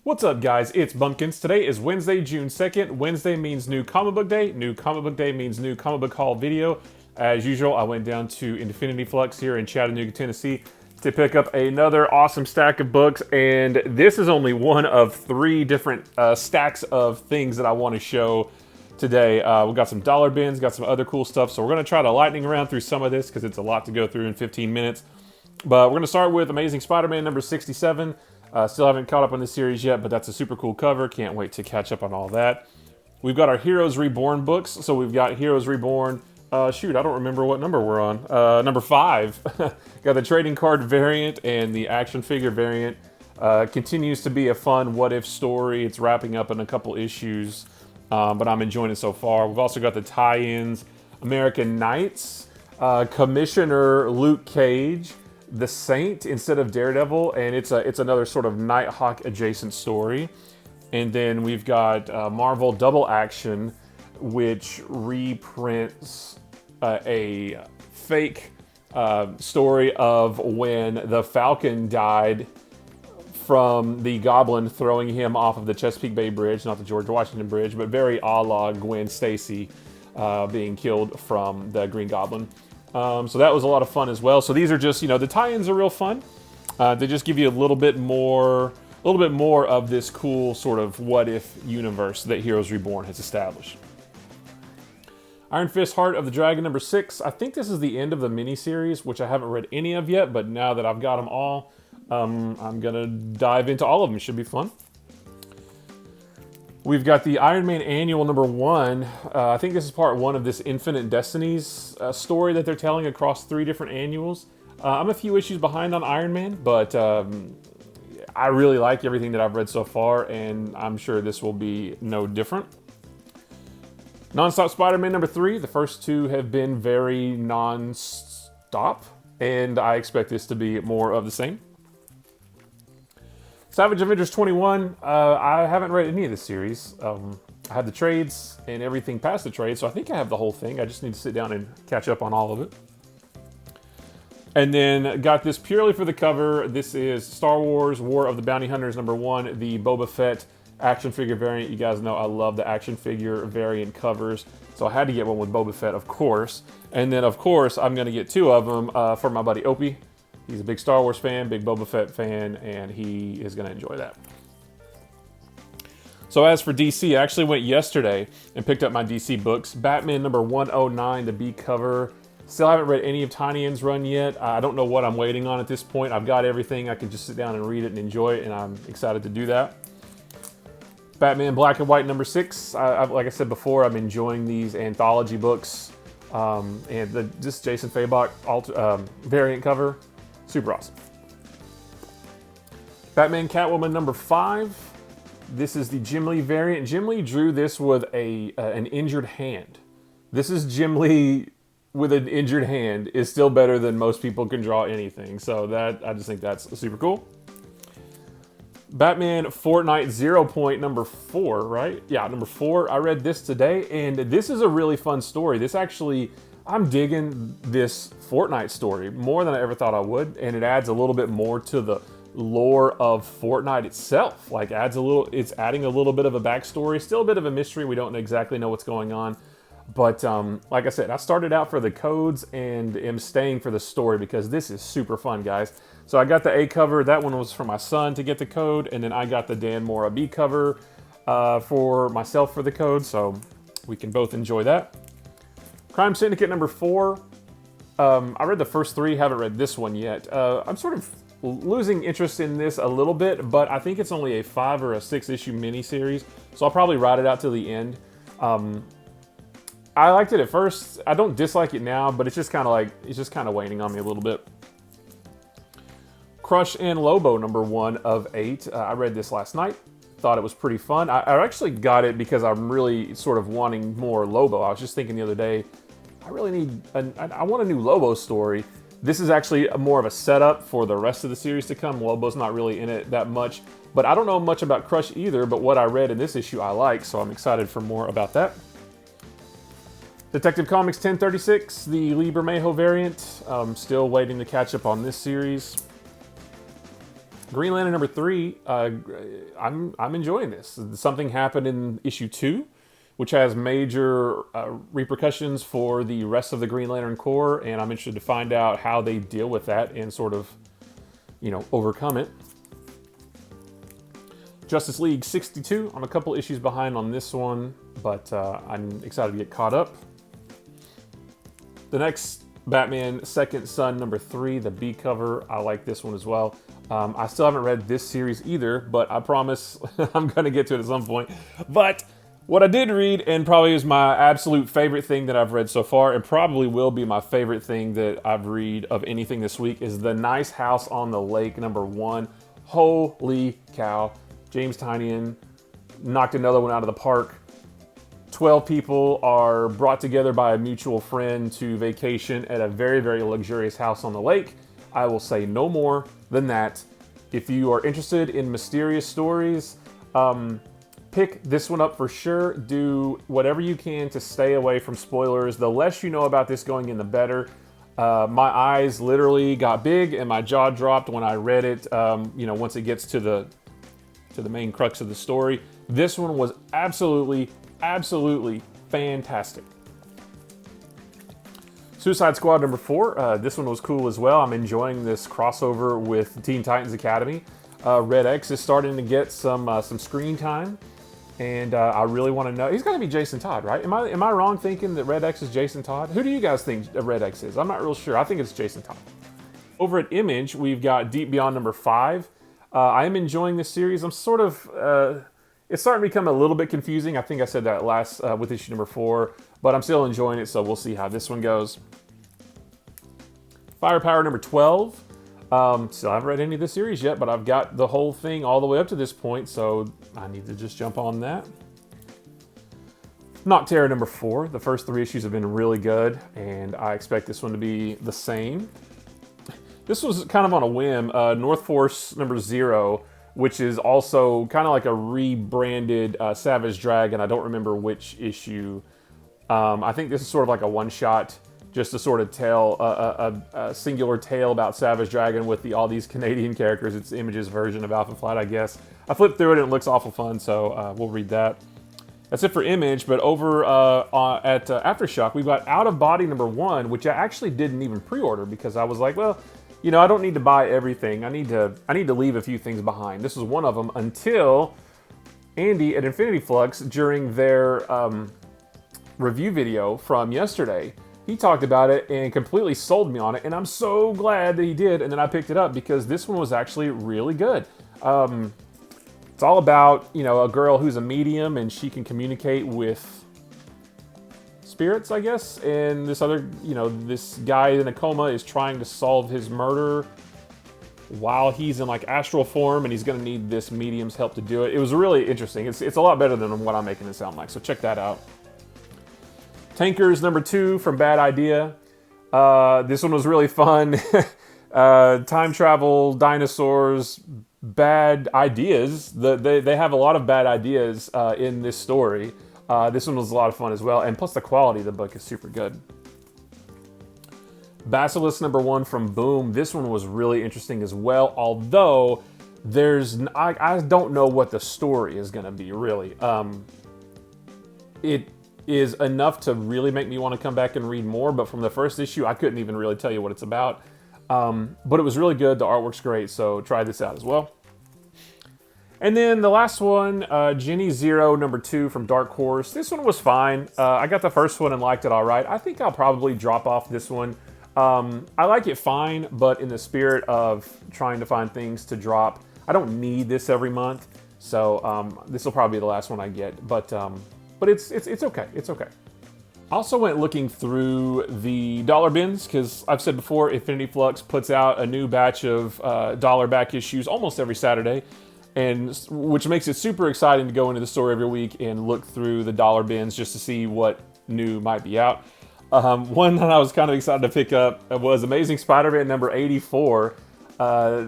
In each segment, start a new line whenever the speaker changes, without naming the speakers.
What's up, guys? It's Bumpkins. Today is Wednesday, June 2nd. Wednesday means New Comic Book Day. New Comic Book Day means New Comic Book Haul video. As usual, I went down to Infinity Flux here in Chattanooga, Tennessee to pick up another awesome stack of books. And this is only one of three different stacks of things that I want to show today. We've got some dollar bins, got some other cool stuff. So we're going to try to lightning around through some of this because it's a lot to go through in 15 minutes. But we're going to start with Amazing Spider-Man number 67. Still haven't caught up on this series yet, but that's a super cool cover. Can't wait to catch up on all that. We've got our Heroes Reborn books. So we've got Heroes Reborn. Shoot, I don't remember what number we're on. Number 5. Got the trading card variant and the action figure variant. Continues to be a fun what-if story. It's wrapping up in a couple issues, but I'm enjoying it so far. We've also got the tie-ins. American Knights. Commissioner Luke Cage. The Saint instead of Daredevil, and it's another sort of Nighthawk adjacent story. And then we've got Marvel Double Action, which reprints a fake story of when the Falcon died from the Goblin throwing him off of the Chesapeake Bay Bridge, not the George Washington Bridge, but very a la Gwen Stacy being killed from the Green Goblin. So that was a lot of fun as well. So these are just, the tie-ins are real fun. They just give you a little bit more of this cool sort of what-if universe that Heroes Reborn has established. Iron Fist Heart of the Dragon number 6. I think this is the end of the miniseries, which I haven't read any of yet, but now that I've got them all, I'm gonna dive into all of them. It should be fun. We've got the Iron Man Annual number 1. I think this is part 1 of this Infinite Destinies story that they're telling across 3 different annuals. I'm a few issues behind on Iron Man, but I really like everything that I've read so far, and I'm sure this will be no different. Nonstop Spider-Man number 3. The first 2 have been very non-stop, and I expect this to be more of the same. Savage Avengers 21, I haven't read any of this series. I had the trades and everything past the trade, so I think I have the whole thing. I just need to sit down and catch up on all of it. And then got this purely for the cover. This is Star Wars War of the Bounty Hunters number 1, the Boba Fett action figure variant. You guys know I love the action figure variant covers, so I had to get one with Boba Fett, of course. And then, of course, I'm going to get 2 of them for my buddy Opie. He's a big Star Wars fan, big Boba Fett fan, and he is going to enjoy that. So as for DC, I actually went yesterday and picked up my DC books. Batman number 109, the B cover. Still haven't read any of Tiny N's run yet. I don't know what I'm waiting on at this point. I've got everything. I can just sit down and read it and enjoy it, and I'm excited to do that. Batman Black and White number 6. Like I said before, I'm enjoying these anthology books. And this Jason Fabok variant cover. Super awesome. Batman Catwoman number 5. This is the Jim Lee variant. Jim Lee drew this with an injured hand. This is Jim Lee with an injured hand is still better than most people can draw anything. So I just think that's super cool. Batman Fortnite Zero Point number 4, right? Yeah, number 4. I read this today, and this is a really fun story. I'm digging this Fortnite story more than I ever thought I would, and it adds a little bit more to the lore of Fortnite itself. It's adding a little bit of a backstory, still a bit of a mystery. We don't exactly know what's going on, but like I said, I started out for the codes and am staying for the story because this is super fun, guys. So I got the A cover. That one was for my son to get the code, and then I got the Dan Mora B cover for myself for the code, so we can both enjoy that. Crime Syndicate number 4. I read the first 3, haven't read this one yet. I'm sort of losing interest in this a little bit, but I think it's only a 5 or a 6 issue miniseries, so I'll probably ride it out till the end. I liked it at first. I don't dislike it now, but it's just kind of waning on me a little bit. Crush and Lobo number 1 of 8. I read this last night. Thought it was pretty fun. I actually got it because I'm really sort of wanting more Lobo. I was just thinking the other day, I want a new Lobo story. This is actually more of a setup for the rest of the series to come. Lobo's not really in it that much, but I don't know much about Crush either, but what I read in this issue I like, so I'm excited for more about that. Detective Comics 1036, the Lee Bermejo variant. Still waiting to catch up on this series. Green Lantern number 3, I'm enjoying this. Something happened in issue 2, which has major repercussions for the rest of the Green Lantern Corps, and I'm interested to find out how they deal with that and sort of, overcome it. Justice League 62, I'm a couple issues behind on this one, but I'm excited to get caught up. The next Batman Second Son number 3, the B cover, I like this one as well. I still haven't read this series either, but I promise I'm going to get to it at some point. But what I did read, and probably is my absolute favorite thing that I've read so far, and probably will be my favorite thing that I've read of anything this week, is The Nice House on the Lake number 1. Holy cow. James Tynion knocked another one out of the park. 12 people are brought together by a mutual friend to vacation at a very, very luxurious house on the lake. I will say no more than that. If you are interested in mysterious stories, pick this one up for sure. Do whatever you can to stay away from spoilers. The less you know about this going in, the better. My eyes literally got big and my jaw dropped when I read it. Once it gets to the main crux of the story. This one was absolutely fantastic. Suicide Squad number 4. This one was cool as well. I'm enjoying this crossover with Teen Titans Academy. Red X is starting to get some screen time, and I really want to know. He's got to be Jason Todd, right? Am I wrong thinking that Red X is Jason Todd? Who do you guys think Red X is? I'm not real sure. I think it's Jason Todd. Over at Image, we've got Deep Beyond number 5. I am enjoying this series. I'm sort of, it's starting to become a little bit confusing. I think I said that last with issue number 4, but I'm still enjoying it, so we'll see how this one goes. Firepower number 12. Still haven't read any of the series yet, but I've got the whole thing all the way up to this point, so I need to just jump on that. Nocterra number 4. The first 3 issues have been really good, and I expect this one to be the same. This was kind of on a whim. North Force number 0, which is also kind of like a rebranded Savage Dragon. I don't remember which issue. I think this is sort of like a one-shot, just to sort of tell a singular tale about Savage Dragon with all these Canadian characters. It's Image's version of Alpha Flight, I guess. I flipped through it and it looks awful fun, so we'll read that. That's it for Image, but over at Aftershock, we've got Out of Body number 1, which I actually didn't even pre-order because I was like, well, I don't need to buy everything. I need to leave a few things behind. This was one of them until Andy at Infinity Flux, during their review video from yesterday, he talked about it and completely sold me on it, and I'm so glad that he did, and then I picked it up because this one was actually really good. It's all about, a girl who's a medium and she can communicate with spirits, I guess, and this other, this guy in a coma is trying to solve his murder while he's in like astral form, and he's going to need this medium's help to do it. It was really interesting. It's a lot better than what I'm making it sound like, so check that out. Tankers number 2 from Bad Idea. This one was really fun. Time travel, dinosaurs, bad ideas. They have a lot of bad ideas in this story. This one was a lot of fun as well, and plus the quality of the book is super good. Basilisk number 1 from Boom. This one was really interesting as well, although I don't know what the story is going to be, really. It is enough to really make me want to come back and read more, but from the first issue, I couldn't even really tell you what it's about. But it was really good. The artwork's great, so try this out as well. And then the last one, Jenny Zero number 2 from Dark Horse. This one was fine. I got the first one and liked it all right. I think I'll probably drop off this one. I like it fine, but in the spirit of trying to find things to drop, I don't need this every month, so this will probably be the last one I get. But it's okay. It's okay. I also went looking through the dollar bins because I've said before, Infinity Flux puts out a new batch of dollar back issues almost every Saturday, and which makes it super exciting to go into the store every week and look through the dollar bins just to see what new might be out. One that I was kind of excited to pick up was Amazing Spider-Man number 84.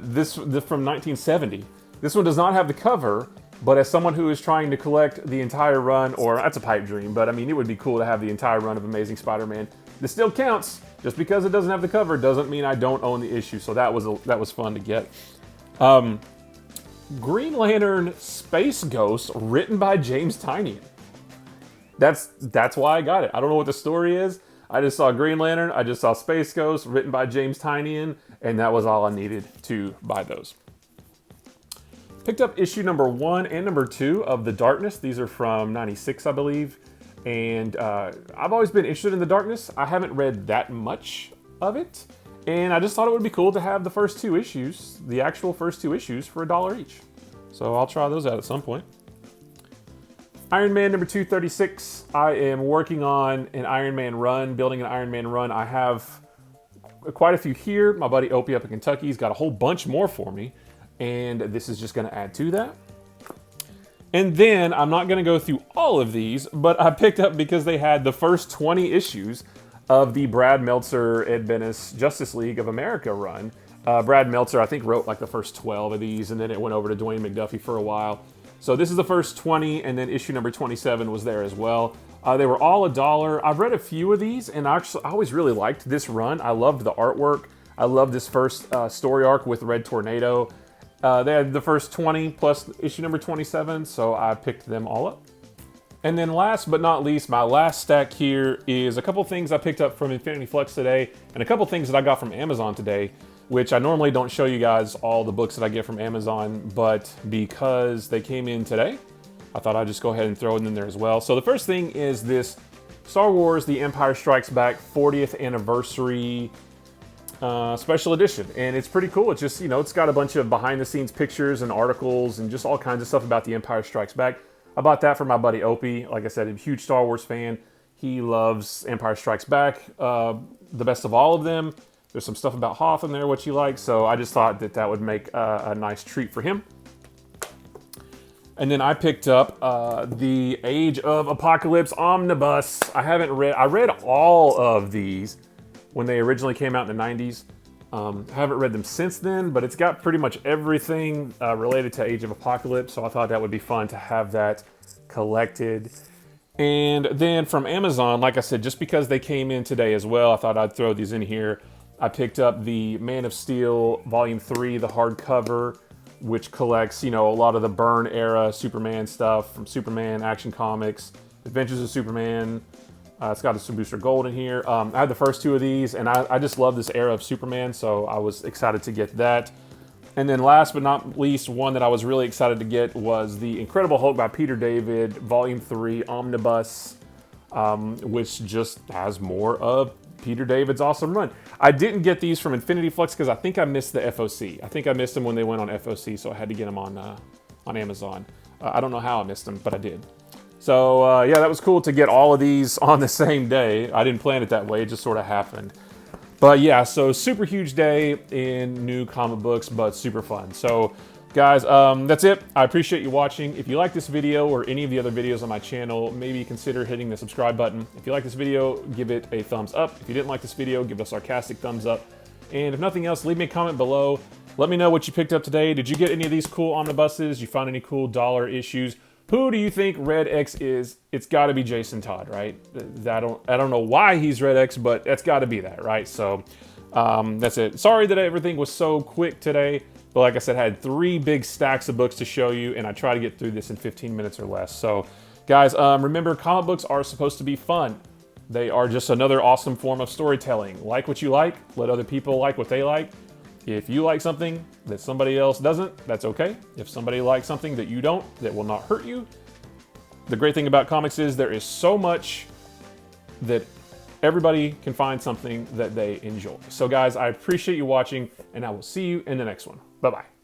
This from 1970. This one does not have the cover, but as someone who is trying to collect the entire run, or that's a pipe dream, but I mean, it would be cool to have the entire run of Amazing Spider-Man. This still counts. Just because it doesn't have the cover doesn't mean I don't own the issue, so that was fun to get. Green Lantern Space Ghost, written by James Tynion. That's why I got it. I don't know what the story is. I just saw Green Lantern, I just saw Space Ghost, written by James Tynion, and that was all I needed to buy those. Picked up issue number 1 and number 2 of The Darkness. These are from '96, I believe. And I've always been interested in The Darkness. I haven't read that much of it. And I just thought it would be cool to have the first 2 issues, the actual first 2 issues, for $1 each. So I'll try those out at some point. Iron Man number 236. I am working on an Iron Man run, building an Iron Man run. I have quite a few here. My buddy Opie up in Kentucky, he's got a whole bunch more for me. And this is just going to add to that. And then I'm not going to go through all of these, but I picked up because they had the first 20 issues of the Brad Meltzer, Ed Benes Justice League of America run. Brad Meltzer, I think, wrote like the first 12 of these, and then it went over to Dwayne McDuffie for a while. So this is the first 20, and then issue number 27 was there as well. They were all $1. I've read a few of these, and I always really liked this run. I loved the artwork. I loved this first story arc with Red Tornado. They had the first 20 plus issue number 27, so I picked them all up. And then last but not least, my last stack here is a couple things I picked up from Infinity Flux today, and a couple things that I got from Amazon today, which I normally don't show you guys all the books that I get from Amazon, but because they came in today, I thought I'd just go ahead and throw it in there as well. So the first thing is this Star Wars The Empire Strikes Back 40th Anniversary special edition, and it's pretty cool. It's just, you know, it's got a bunch of behind the scenes pictures and articles and just all kinds of stuff about The Empire Strikes Back. I bought that for my buddy Opie. Like I said, a huge Star Wars fan. He loves Empire Strikes Back, the best of all of them. There's some stuff about Hoth in there, which he likes, so I just thought that that would make a nice treat for him. And then I picked up the Age of Apocalypse Omnibus. I read all of these when they originally came out in the 90s. I haven't read them since then, but it's got pretty much everything related to Age of Apocalypse, so I thought that would be fun to have that collected. And then from Amazon, like I said, just because they came in today as well, I thought I'd throw these in here. I picked up the Man of Steel Volume 3, the hardcover, which collects, you know, a lot of the Byrne era Superman stuff from Superman, Action Comics, Adventures of Superman. It's got some Booster Gold in here. I had the first 2 of these, and I just love this era of Superman, so I was excited to get that. And then last but not least, one that I was really excited to get was the Incredible Hulk by Peter David, Volume 3 Omnibus, which just has more of Peter David's awesome run. I didn't get these from Infinity Flux because I think I missed the FOC. I think I missed them when they went on FOC, so I had to get them on Amazon. I don't know how I missed them, but I did. So yeah, that was cool to get all of these on the same day. I didn't plan it that way, it just sort of happened. But yeah, so super huge day in new comic books, but super fun. So guys, that's it. I appreciate you watching. If you like this video or any of the other videos on my channel, maybe consider hitting the subscribe button. If you like this video, give it a thumbs up. If you didn't like this video, give it a sarcastic thumbs up. And if nothing else, leave me a comment below. Let me know what you picked up today. Did you get any of these cool omnibuses? You found any cool dollar issues? Who do you think Red X is? It's got to be Jason Todd, right? I don't know why he's Red X, but that's got to be that, right? So that's it. Sorry that everything was so quick today, but like I said, I had 3 big stacks of books to show you, and I try to get through this in 15 minutes or less. So guys, remember, comic books are supposed to be fun. They are just another awesome form of storytelling. Like what you like, let other people like what they like. If you like something that somebody else doesn't, that's okay. If somebody likes something that you don't, that will not hurt you. The great thing about comics is there is so much that everybody can find something that they enjoy. So guys, I appreciate you watching, and I will see you in the next one. Bye-bye.